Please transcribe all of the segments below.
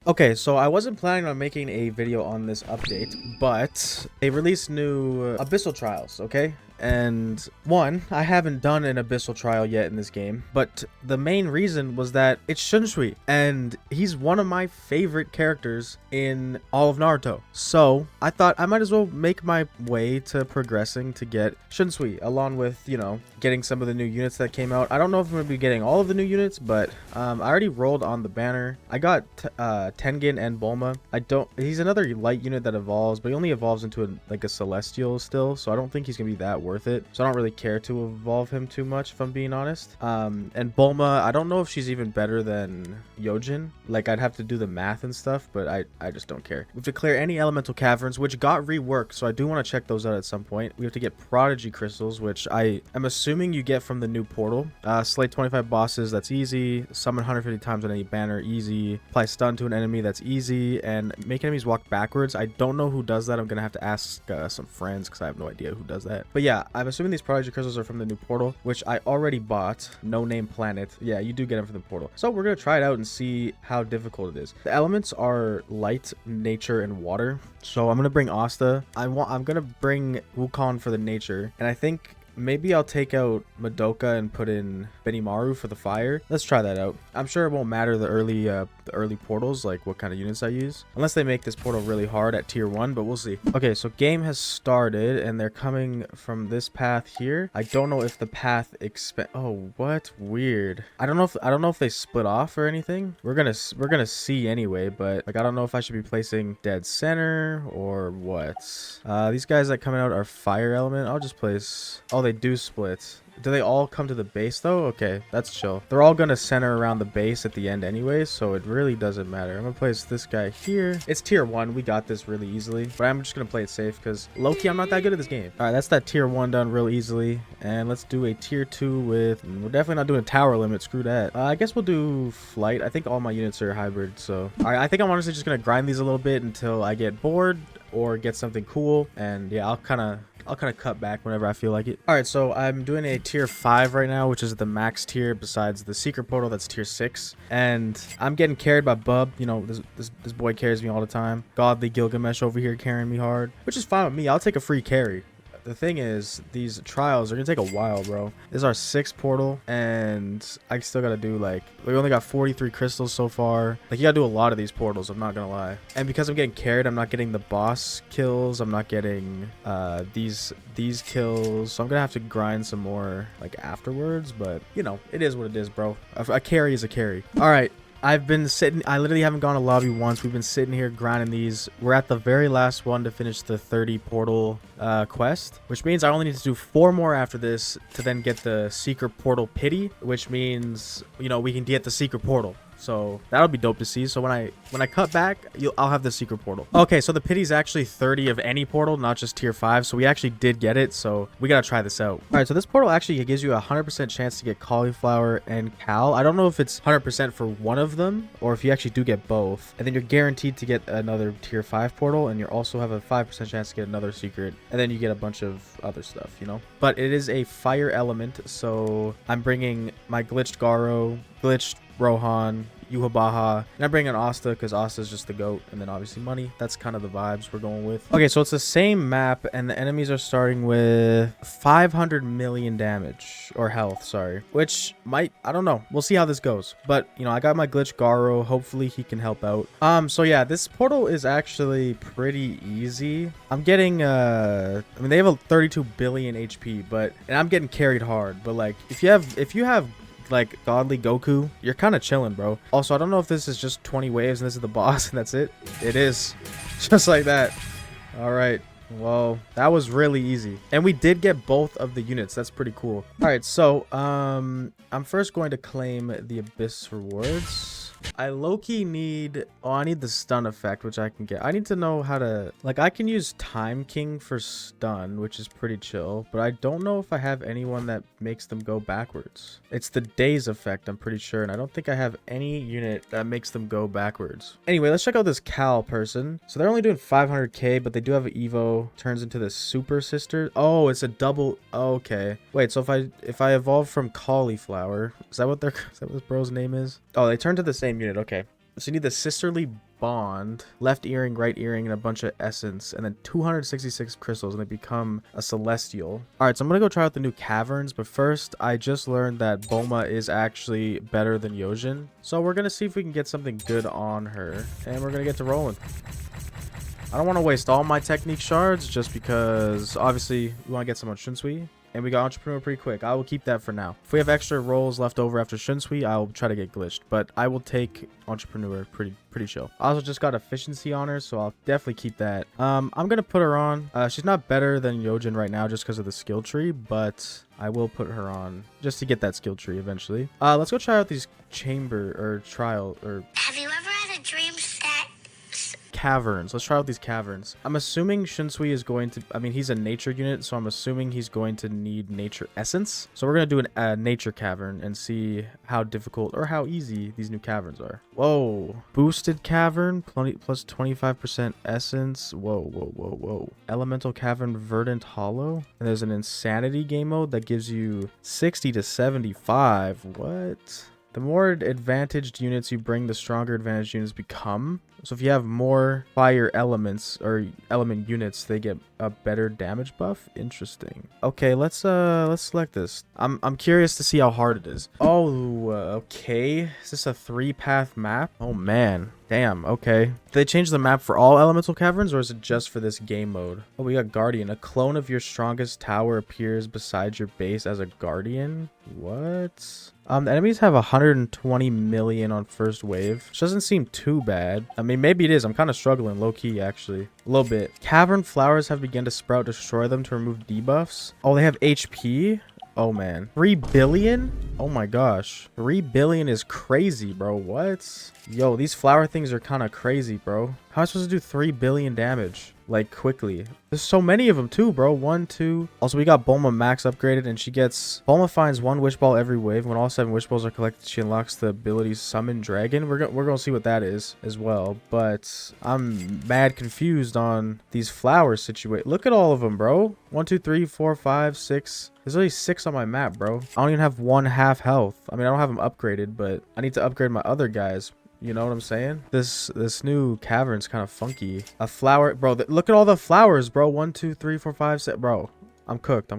Okay, so I wasn't planning on making a video on this update, but they released new Abyssal trials, okay? And one, I haven't done an Abyssal trial yet in this game, but the main reason was that it's SHISUI, and he's one of my favorite characters in all of Naruto. So I thought I might as well make my way to progressing to get SHISUI, along with, you know, getting some of the new units that came out. I don't know if I'm going to be getting all of the new units, but I already rolled on the banner. I got Tengen and Bulma. He's another light unit that evolves, but he only evolves into like a celestial still, so I don't think he's gonna be that worth it. So I don't really care to evolve him too much, if I'm being honest. And Bulma, I don't know if she's even better than Yojin. Like, I'd have to do the math and stuff, but I just don't care. We have to clear any elemental caverns, which got reworked, so I do want to check those out at some point. We have to get prodigy crystals, which I am assuming you get from the new portal. Slay 25 bosses, that's easy. Summon 150 times on any banner, easy. Apply stun to an enemy, that's easy. And make enemies walk backwards. I don't know who does that. I'm gonna have to ask some friends because I have no idea who does that. But yeah, I'm assuming these prodigy crystals are from the new portal, which I already bought. No Name Planet. Yeah, you do get them from the portal. So we're gonna try it out and see how difficult it is. The elements are light, nature, and water. So I'm gonna bring Asta. I'm gonna bring Wukong for the nature, and I think maybe I'll take out Madoka and put in Benimaru for the fire. Let's try that out. I'm sure it won't matter the early portals, like what kind of units I use, unless they make this portal really hard at tier 1, but we'll see. Okay, so game has started and they're coming from this path here. I don't know if the path oh, what? Weird. I don't know if they split off or anything. We're gonna see anyway, but like I don't know if I should be placing dead center or what. These guys that coming out are fire element. I'll just place, oh, they do split. Do they all come to the base though? Okay, that's chill. They're all gonna center around the base at the end anyway, so it really doesn't matter. I'm gonna place this guy here. It's tier 1. We got this really easily, but I'm just gonna play it safe because low-key I'm not that good at this game. All right, that's that tier 1 done real easily, and let's do a tier 2 with, we're definitely not doing tower limit. Screw that. I guess we'll do flight. I think all my units are hybrid, so all right, I think I'm honestly just gonna grind these a little bit until I get bored or get something cool, and yeah, I'll kind of cut back whenever I feel like it. All right, so I'm doing a tier 5 right now, which is the max tier besides the secret portal that's tier 6. And I'm getting carried by Bub. You know, this boy carries me all the time. Godly Gilgamesh over here carrying me hard, which is fine with me. I'll take a free carry. The thing is, these trials are gonna take a while, bro. This is our 6th portal, and I still gotta do, like, we only got 43 crystals so far. Like, you gotta do a lot of these portals, I'm not gonna lie. And because I'm getting carried, I'm not getting the boss kills. I'm not getting these kills. So I'm gonna have to grind some more, like, afterwards. But, you know, it is what it is, bro. A carry is a carry. All right. I've been sitting, I literally haven't gone to lobby once. We've been sitting here grinding these. We're at the very last one to finish the 30 portal quest, which means I only need to do 4 more after this to then get the secret portal pity, which means, you know, we can get the secret portal. So that'll be dope to see. So when I cut back, I'll have the secret portal. Okay, so the pity is actually 30 of any portal, not just tier 5. So we actually did get it. So we gotta try this out. All right, so this portal actually gives you a 100% chance to get cauliflower and Cal. I don't know if it's 100% for one of them or if you actually do get both. And then you're guaranteed to get another tier 5 portal, and you also have a 5% chance to get another secret. And then you get a bunch of other stuff, you know. But it is a fire element, so I'm bringing my glitched Garo, glitched Rohan, Yuhabaha, and I'm bringing Asta because Asta is just the GOAT, and then obviously money. That's kind of the vibes we're going with. Okay, so it's the same map, and the enemies are starting with 500 million damage, or health, sorry, which might, I don't know. We'll see how this goes. But, you know, I got my glitch Garo. Hopefully he can help out. So yeah, this portal is actually pretty easy. I'm getting, I mean, they have a 32 billion HP, and I'm getting carried hard. But like, if you have like godly Goku, you're kind of chilling, bro. Also, I don't know if this is just 20 waves and this is the boss and that's it. It is. Just like that. All right. Well, that was really easy. And we did get both of the units. That's pretty cool. All right, so I'm first going to claim the Abyss rewards. I low-key need, oh, I need the stun effect, which I can get. I need to know how to, like, I can use Time King for stun, which is pretty chill, but I don't know if I have anyone that makes them go backwards. It's the Daze effect, I'm pretty sure, and I don't think I have any unit that makes them go backwards. Anyway, let's check out this Cal person. So they're only doing 500k, but they do have an Evo, turns into the Super Sister. Oh, it's a double, oh, okay. Wait, so if I evolve from Cauliflower, is that what this bro's name is? Oh, they turn to the same unit. Okay, so you need the Sisterly bond, left earring, right earring, and a bunch of essence, and then 266 crystals, and they become a celestial. All right, so I'm gonna go try out the new caverns, but first, I just learned that Bulma is actually better than Yojin, so we're gonna see if we can get something good on her, and we're gonna get to rolling. I don't want to waste all my technique shards just because obviously we want to get some on SHISUI, and we got entrepreneur pretty quick. I will keep that for now. If we have extra rolls left over after SHISUI, I'll try to get glitched, but I will take entrepreneur pretty chill. I also just got efficiency on her, so I'll definitely keep that. I'm gonna put her on. She's not better than Yojin right now just because of the skill tree, but I will put her on just to get that skill tree eventually. Let's go try out these chamber or trial or have you ever had a dream set? Caverns. Let's try out these caverns. I'm assuming SHISUI is going to, I mean, he's a nature unit, so I'm assuming he's going to need nature essence. So we're going to do a nature cavern and see how difficult or how easy these new caverns are. Whoa. Boosted cavern plus 25% essence. Whoa. Elemental cavern verdant hollow. And there's an insanity game mode that gives you 60 to 75. What? The more advantaged units you bring, the stronger advantaged units become. So if you have more fire elements or element units, they get a better damage buff. Interesting. Okay, let's select this. I'm curious to see how hard it is. Oh, okay. Is this a 3-path map? Oh man. Damn, okay. Did they change the map for all elemental caverns, or is it just for this game mode? Oh, we got Guardian. A clone of your strongest tower appears beside your base as a Guardian. What? The enemies have 120 million on first wave, which doesn't seem too bad. I mean, maybe it is. I'm kind of struggling low-key, actually. A little bit. Cavern flowers have begun to sprout. Destroy them to remove debuffs. Oh, they have HP? Oh, man. 3 billion? Oh, my gosh. 3 billion is crazy, bro. What? Yo, these flower things are kind of crazy, bro. How am I supposed to do 3 billion damage? Like, quickly. There's so many of them, too, bro. 1, 2. Also, we got Bulma max upgraded, and she gets... Bulma finds 1 wish ball every wave. When all 7 wish balls are collected, she unlocks the ability Summon Dragon. We're gonna see what that is as well. But I'm mad confused on these flowers situation. Look at all of them, bro. 1, 2, 3, 4, 5, 6. There's only 6 on my map, bro. I don't even have 1/2 health. I mean, I don't have them upgraded, but I need to upgrade my other guys. You know what I'm saying? This new cavern's kind of funky. A flower, bro. Look at all the flowers, bro. 1, 2, 3, 4, 5, 6. Bro, I'm cooked.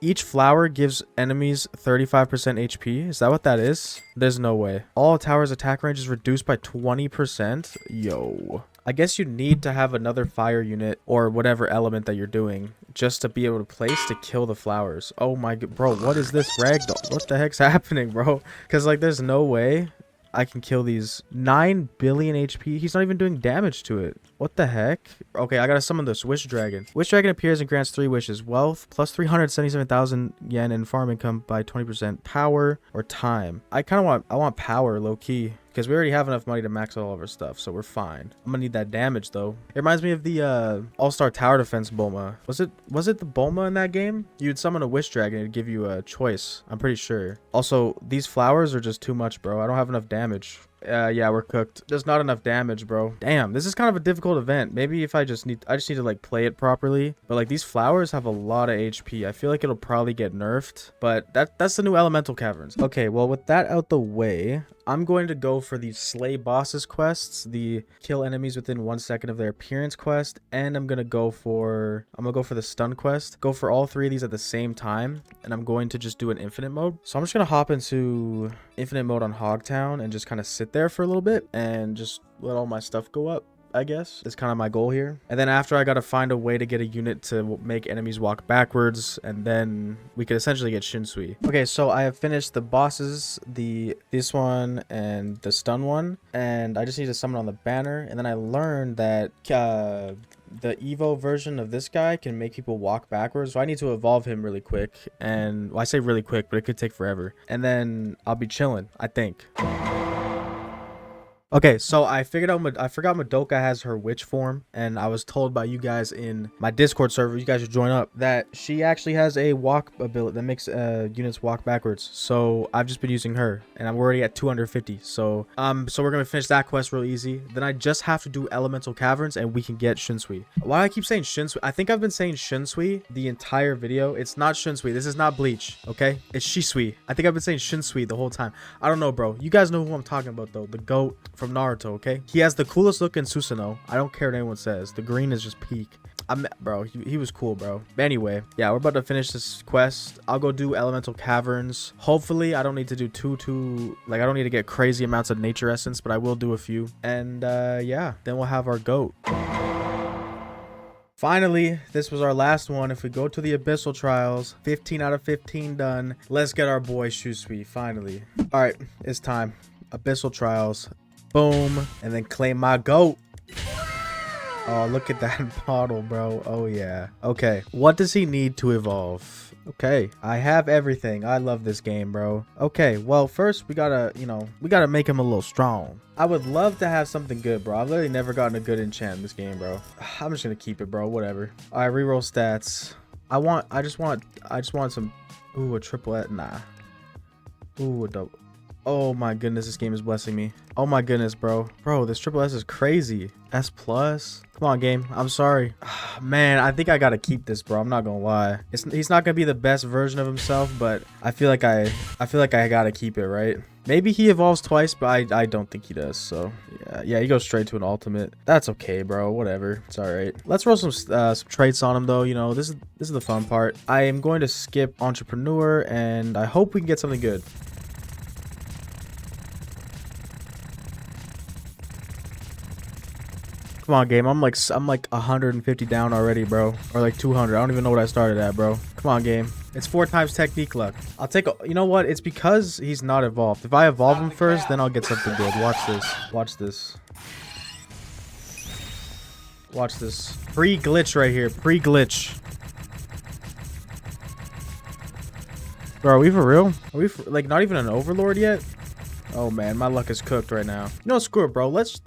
Each flower gives enemies 35% HP. Is that what that is? There's no way. All towers' attack range is reduced by 20%. Yo. I guess you need to have another fire unit or whatever element that you're doing just to be able to place to kill the flowers. Oh my god, bro. What is this ragdoll? What the heck's happening, bro? Because like, there's no way I can kill these. 9 billion HP. He's not even doing damage to it. What the heck? Okay, I gotta summon this Wish Dragon. Wish Dragon appears and grants 3 wishes. Wealth plus 377,000 yen and farm income by 20%. Power or time. I want power low key, because we already have enough money to max out all of our stuff, so we're fine. I'm gonna need that damage though. It reminds me of the All-Star Tower Defense Bulma. Was it the Bulma in that game? You'd summon a Wish Dragon, it'd give you a choice. I'm pretty sure. Also, these flowers are just too much, bro. I don't have enough damage. Yeah, we're cooked. There's not enough damage, bro. Damn, this is kind of a difficult event. Maybe if I just need to like play it properly. But like, these flowers have a lot of HP. I feel like it'll probably get nerfed, but that's the new elemental caverns. Okay, well, with that out the way, I'm going to go for the slay bosses quests, the kill enemies within 1 second of their appearance quest, and I'm gonna go for the stun quest. Go for all 3 of these at the same time, and I'm going to just do an infinite mode. So I'm just gonna hop into infinite mode on Hogtown and just kind of sit there for a little bit and just let all my stuff go up, I guess. That's kind of my goal here. And then after, I gotta find a way to get a unit to make enemies walk backwards, and then we could essentially get SHISUI. Okay, so I have finished the bosses, this one and the stun one, and I just need to summon on the banner. And then I learned that the Evo version of this guy can make people walk backwards, so I need to evolve him really quick. And well, I say really quick, but it could take forever, and then I'll be chilling, I think. Okay, so I figured out, I forgot Madoka has her witch form, and I was told by you guys in my Discord server, you guys should join up, that she actually has a walk ability that makes units walk backwards. So I've just been using her, and I'm already at 250. So we're gonna finish that quest real easy. Then I just have to do elemental caverns, and we can get SHISUI. Why do I keep saying SHISUI? I think I've been saying SHISUI the entire video. It's not SHISUI. This is not Bleach, okay? It's SHISUI. I think I've been saying SHISUI the whole time. I don't know, bro. You guys know who I'm talking about, though. The GOAT from Naruto, okay? He has the coolest look in Susanoo. I don't care what anyone says. The green is just peak. Bro, he was cool, bro. Anyway, yeah, we're about to finish this quest. I'll go do elemental caverns. Hopefully, I don't need to do like, I don't need to get crazy amounts of nature essence, but I will do a few. And yeah, then we'll have our goat. Finally, this was our last one. If we go to the Abyssal Trials, 15 out of 15 done. Let's get our boy SHISUI, finally. All right, it's time. Abyssal Trials. Boom. And then claim my goat. Oh, look at that bottle, bro. Oh, yeah. Okay. What does he need to evolve? Okay. I have everything. I love this game, bro. Okay. Well, first, we gotta, we gotta make him a little strong. I would love to have something good, bro. I've literally never gotten a good enchant in this game, bro. I'm just gonna keep it, bro. Whatever. All right, reroll stats. I just want some. Ooh, a triple. Nah. Ooh, a double. Oh my goodness, this game is blessing me. Oh my goodness, bro. Bro, this triple S is crazy. S plus. Come on, game. I'm sorry. Man, I think I gotta keep this, bro. I'm not gonna lie. He's not gonna be the best version of himself, but I feel like I gotta keep it, right? Maybe he evolves twice, but I don't think he does. So yeah, he goes straight to an ultimate. That's okay, bro. Whatever. It's all right. Let's roll some traits on him, though. This is the fun part. I am going to skip entrepreneur, and I hope we can get something good. Come on, game. I'm like 150 down already, bro. Or like 200. I don't even know what I started at, bro. Come on, game. It's 4 times technique luck. I'll take you know what? It's because he's not evolved. If I evolve him first, then I'll get something good. Watch this. Watch this. Watch this. Pre-glitch right here. Pre-glitch. Bro, are we for real? Are we like not even an overlord yet? Oh man, my luck is cooked right now. Screw it, bro. Let's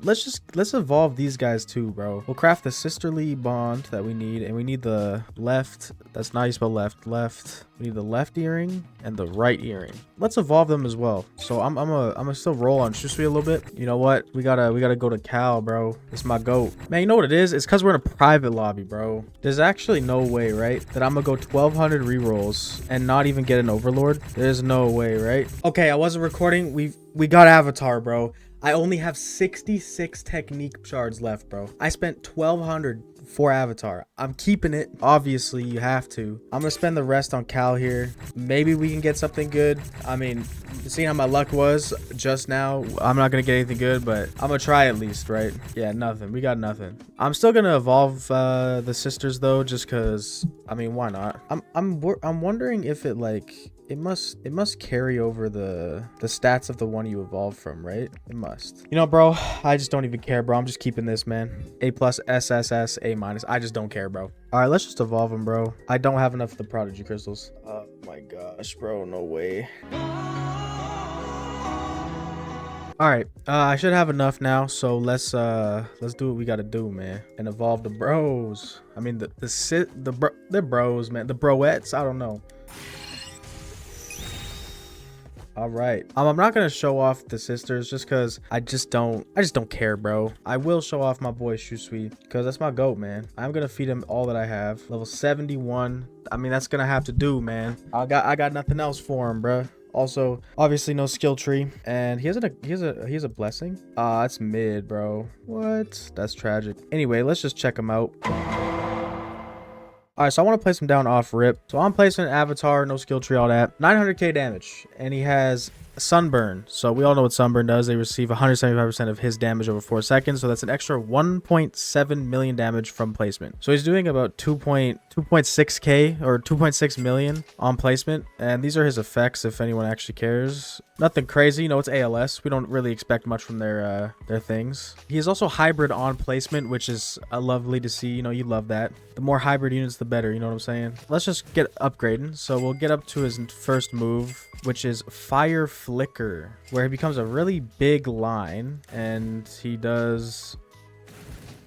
evolve these guys too, bro. We'll craft the sisterly bond that we need, and we need the left. That's not how you spell left. Left. We need the left earring and the right earring. Let's evolve them as well. So I'm gonna still roll on SHISUI a little bit. You know what? We gotta go to Cal, bro. It's my goat. Man, you know what it is? It's because we're in a private lobby, bro. There's actually no way, right, that I'm gonna go 1200 rerolls and not even get an overlord. There's no way, right? Okay, I wasn't recording. We got Avatar, bro. I only have 66 technique shards left, bro. I spent 1200 for Avatar. I'm keeping it. Obviously, you have to. I'm gonna spend the rest on Cal here. Maybe we can get something good. I mean, seeing how my luck was just now, I'm not gonna get anything good, but I'm gonna try at least, right? Yeah, nothing. We got nothing. I'm still gonna evolve the sisters though, just cause. I mean, why not? I'm wondering if it like. It must carry over the stats of the one you evolved from, right? It must. Bro, I just don't even care, bro. I'm just keeping this, man. A+, SSS, A-. I just don't care, bro. All right, let's just evolve him, bro. I don't have enough of the prodigy crystals. Oh my gosh, bro. No way. All right, I should have enough now, so let's do what we gotta do, man, and evolve the bros. I mean the bros, man. The broettes. I don't know. All right, I'm not gonna show off the sisters just because I just don't care, bro. I will show off my boy SHISUI because that's my goat, man. I'm gonna feed him all that I have. Level 71. I mean, that's gonna have to do, man. I got nothing else for him, bro. Also, obviously no skill tree, and he has a blessing. That's mid, bro. What? That's tragic. Anyway, let's just check him out. All right, so I want to place him down off rip. So I'm placing an Avatar, no skill tree, all that. 900k damage, and he has Sunburn. So we all know what Sunburn does. They receive 175% of his damage over 4 seconds. So that's an extra 1.7 million damage from placement. So he's doing about 2.6k or 2.6 million on placement. And these are his effects if anyone actually cares. Nothing crazy. It's ALS. We don't really expect much from their things. He is also hybrid on placement, which is lovely to see. You love that. The more hybrid units, the better. You know what I'm saying? Let's just get upgrading. So we'll get up to his first move, which is Fire Flicker, where he becomes a really big line, and he does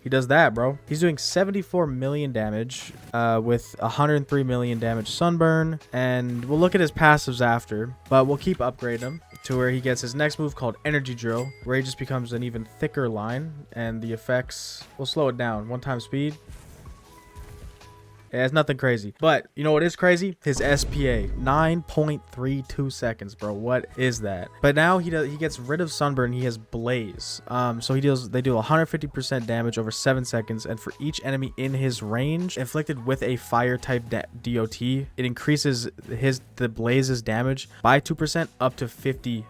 that, bro. He's doing 74 million damage with 103 million damage Sunburn, and we'll look at his passives after, but we'll keep upgrading him to where he gets his next move called Energy Drill, where he just becomes an even thicker line, and the effects will slow it down. 1 time speed. it's nothing crazy. But you know what is crazy? His SPA, 9.32 seconds, bro. What is that? But now he gets rid of sunburn. He has blaze. So they do 150% damage over 7 seconds, and for each enemy in his range inflicted with a fire type DOT, it increases the blaze's damage by 2% up to 50%.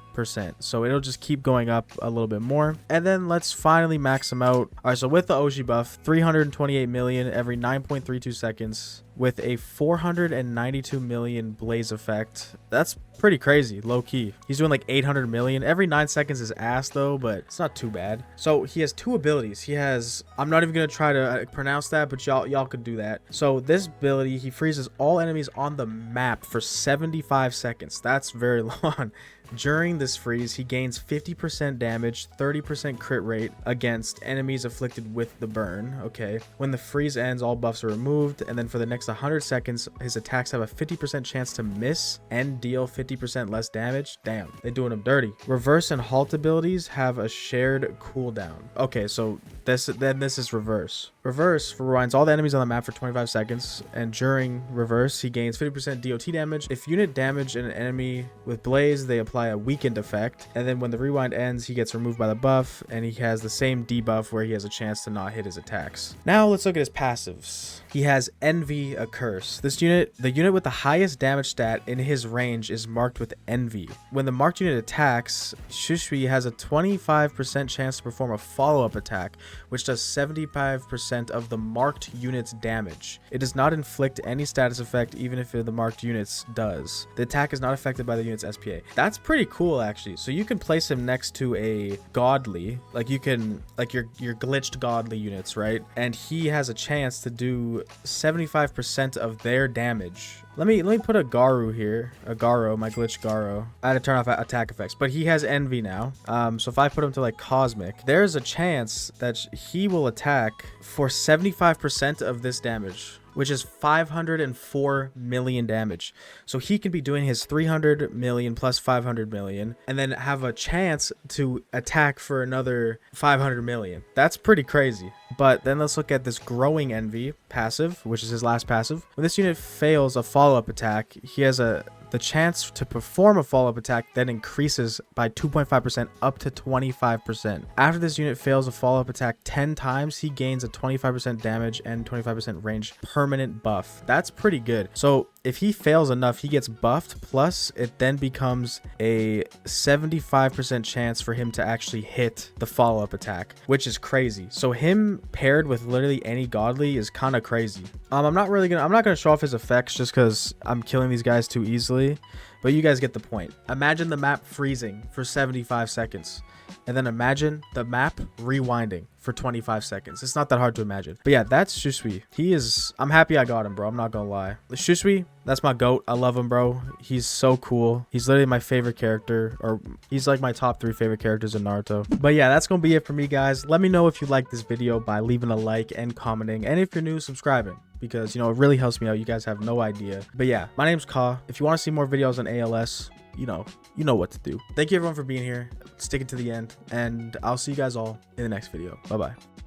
So it'll just keep going up a little bit more. And then let's finally max him out. All right, so with the Oshi buff, 328 million every 9.32 seconds with a 492 million blaze effect. That's pretty crazy, low key. He's doing like 800 million every 9 seconds. Is ass though, but it's not too bad. So he has 2 abilities. He has, I'm not even gonna try to pronounce that, but y'all could do that. So this ability, he freezes all enemies on the map for 75 seconds. That's very long. During this freeze, he gains 50% damage, 30% crit rate against enemies afflicted with the burn. Okay. When the freeze ends, all buffs are removed, and then for the next 100 seconds, his attacks have a 50% chance to miss and deal 50% less damage. Damn, they're doing him dirty. Reverse and halt abilities have a shared cooldown. Okay, so this is reverse. Reverse rewinds all the enemies on the map for 25 seconds, and during reverse, he gains 50% DOT damage. If unit damage an enemy with blaze, they apply a weakened effect, and then when the rewind ends, he gets removed by the buff, and he has the same debuff where he has a chance to not hit his attacks. Now let's look at his passives. He has Envy, a curse. This unit, the unit with the highest damage stat in his range, is marked with Envy. When the marked unit attacks, SHISUI has a 25% chance to perform a follow-up attack, which does 75% of the marked unit's damage. It does not inflict any status effect, even if the marked unit's does. The attack is not affected by the unit's SPA. That's pretty cool, actually. So you can place him next to a godly, like you can, like your glitched godly units, right? And he has a chance to do 75% of their damage. Let me put a Garu here, my glitched Garo. I had to turn off attack effects, but he has Envy now. So if I put him to like Cosmic, there's a chance that he will attack for 75% of this damage, which is 504 million damage. So he can be doing his 300 million plus 500 million and then have a chance to attack for another 500 million. That's pretty crazy. But then let's look at this Growing Envy passive, which is his last passive. When this unit fails a follow-up attack, he has the chance to perform a follow-up attack that increases by 2.5% up to 25%. After this unit fails a follow-up attack 10 times, he gains a 25% damage and 25% range permanent buff. That's pretty good. So if he fails enough, he gets buffed, plus it then becomes a 75% chance for him to actually hit the follow-up attack, which is crazy. So him paired with literally any godly is kind of crazy. I'm not gonna show off his effects just because I'm killing these guys too easily, but you guys get the point. Imagine the map freezing for 75 seconds. And then imagine the map rewinding for 25 seconds. It's not that hard to imagine. But yeah, that's SHISUI. I'm happy I got him, bro. I'm not gonna lie. SHISUI, that's my goat. I love him, bro. He's so cool. He's literally my favorite character, or he's like my top 3 favorite characters in Naruto. But yeah, that's gonna be it for me, guys. Let me know if you like this video by leaving a like and commenting. And if you're new, subscribing, because, you know, it really helps me out. You guys have no idea. But yeah, my name's Ka. If you want to see more videos on ALS, you know what to do. Thank you everyone for being here, sticking to the end, and I'll see you guys all in the next video. Bye bye.